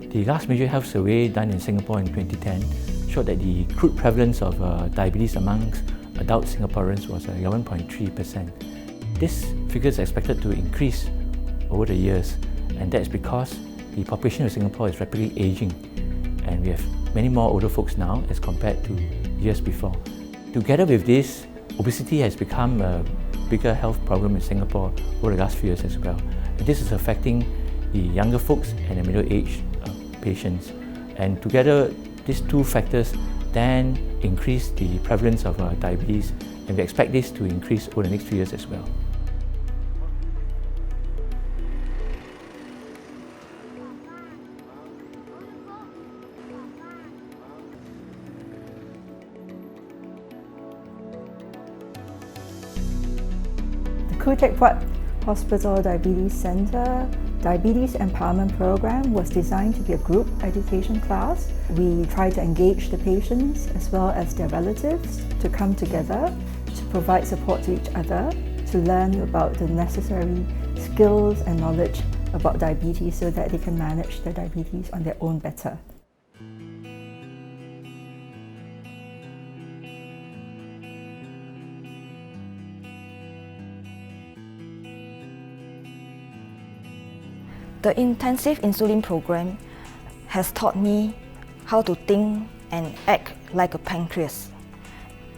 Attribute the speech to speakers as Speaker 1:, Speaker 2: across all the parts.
Speaker 1: The last major health survey done in Singapore in 2010 showed that the crude prevalence of diabetes amongst adult Singaporeans was 11.3%. This figure is expected to increase over the years, and that's because the population of Singapore is rapidly aging, and we have many more older folks now as compared to years before. Together with this, obesity has become a bigger health problem in Singapore over the last few years as well. And this is affecting the younger folks and the middle-aged patients. And together, these two factors then increase the prevalence of diabetes, and we expect this to increase over the next few years as well.
Speaker 2: Acute Hospital Diabetes Center Diabetes Empowerment Program was designed to be a group education class. We try to engage the patients as well as their relatives to come together to provide support to each other, to learn about the necessary skills and knowledge about diabetes so that they can manage their diabetes on their own better.
Speaker 3: The intensive insulin program has taught me how to think and act like a pancreas.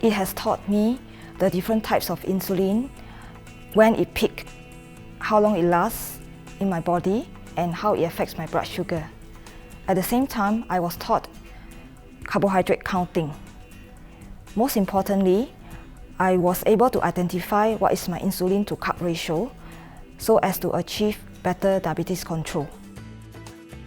Speaker 3: It has taught me the different types of insulin, when it peaks, how long it lasts in my body, and how it affects my blood sugar. At the same time, I was taught carbohydrate counting. Most importantly, I was able to identify what is my insulin to carb ratio so as to achieve better diabetes control.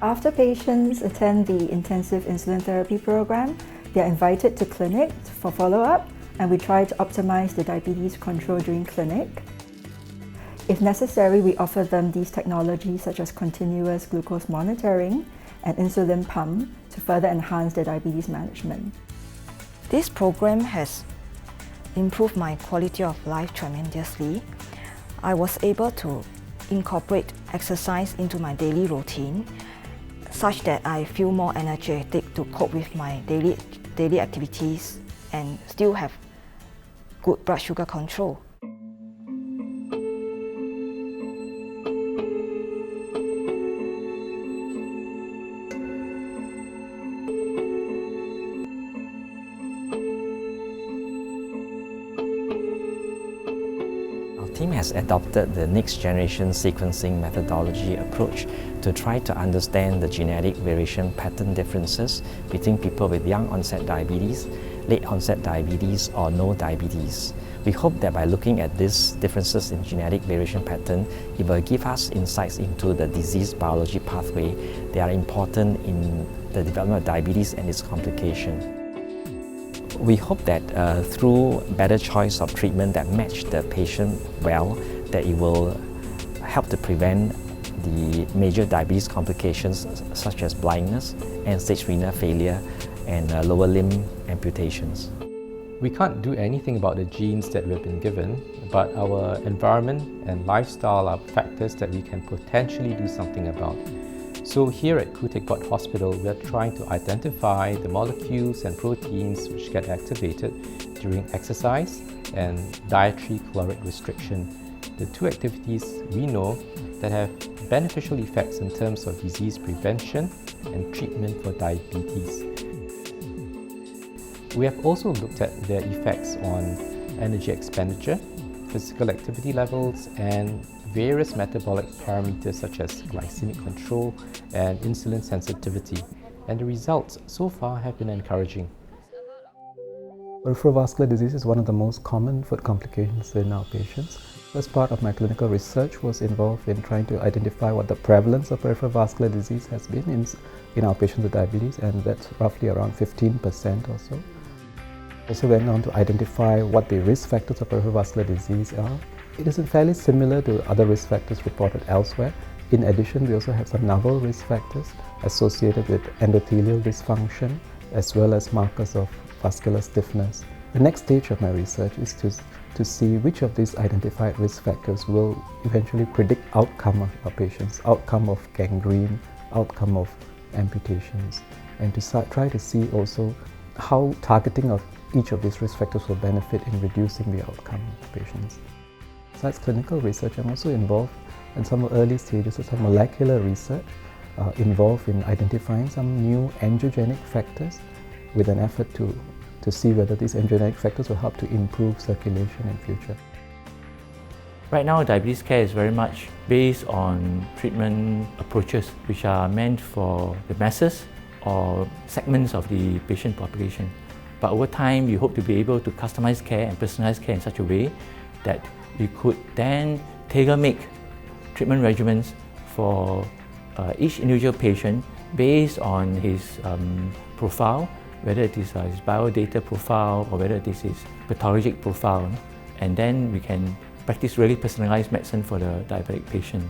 Speaker 2: After patients attend the intensive insulin therapy program, they are invited to clinic for follow-up, and we try to optimize the diabetes control during clinic. If necessary, we offer them these technologies such as continuous glucose monitoring and insulin pump to further enhance their diabetes management.
Speaker 3: This program has improved my quality of life tremendously. I was able to incorporate exercise into my daily routine such that I feel more energetic to cope with my daily activities and still have good blood sugar control.
Speaker 4: Our team has adopted the next generation sequencing methodology approach to try to understand the genetic variation pattern differences between people with young onset diabetes, late onset diabetes, or no diabetes. We hope that by looking at these differences in genetic variation pattern, it will give us insights into the disease biology pathway that are important in the development of diabetes and its complication. We hope that through better choice of treatment that match the patient well, that it will help to prevent the major diabetes complications such as blindness, end-stage renal failure, and lower limb amputations.
Speaker 5: We can't do anything about the genes that we've been given, but our environment and lifestyle are factors that we can potentially do something about. So here at Acute Hospital, we are trying to identify the molecules and proteins which get activated during exercise and dietary caloric restriction, the two activities we know that have beneficial effects in terms of disease prevention and treatment for diabetes. We have also looked at their effects on energy expenditure, physical activity levels, and various metabolic parameters such as glycemic control and insulin sensitivity, and the results so far have been encouraging.
Speaker 6: Peripheral vascular disease is one of the most common foot complications in our patients. First part of my clinical research was involved in trying to identify what the prevalence of peripheral vascular disease has been in our patients with diabetes, and that's roughly around 15% or so. Also went on to identify what the risk factors of peripheral vascular disease are. It is fairly similar to other risk factors reported elsewhere. In addition, we also have some novel risk factors associated with endothelial dysfunction as well as markers of vascular stiffness. The next stage of my research is to see which of these identified risk factors will eventually predict outcome of our patients, outcome of gangrene, outcome of amputations, and to try to see also how targeting of each of these risk factors will benefit in reducing the outcome of patients. Besides clinical research, I'm also involved in some early stages of some molecular research involved in identifying some new angiogenic factors with an effort to see whether these angiogenic factors will help to improve circulation in future.
Speaker 1: Right now, diabetes care is very much based on treatment approaches which are meant for the masses or segments of the patient population. But over time, we hope to be able to customize care and personalize care in such a way that we could then tailor-make treatment regimens for each individual patient based on his profile, whether it is his biodata profile or whether it is his pathologic profile. And then we can practice really personalized medicine for the diabetic patient.